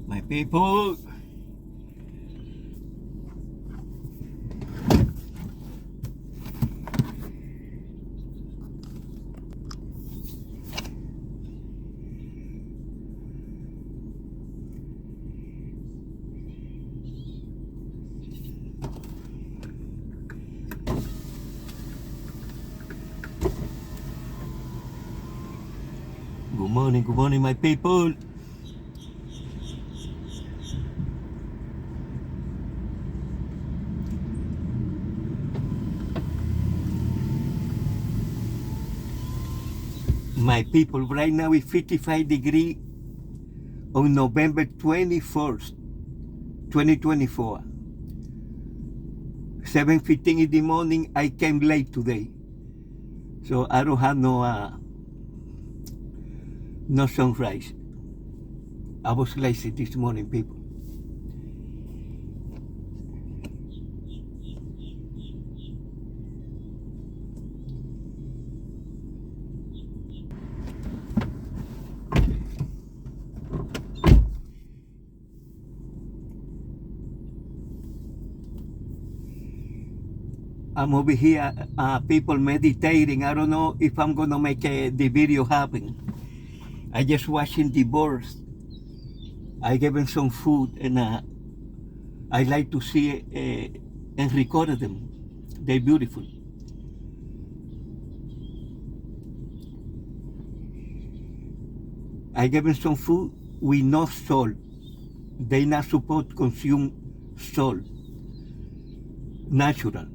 My people, good morning, my people. My people, right now it's 55 degrees on November 21st, 2024. 7:15 in the morning, I came late today. So I don't have no sunrise. I was lazy this morning, people. I'm over here, people meditating. I don't know if I'm gonna make the video happen. I just watching the birds. I gave them some food, and I like to see and record them. They're beautiful. I gave them some food with no salt. They're not supposed to consume salt. Natural.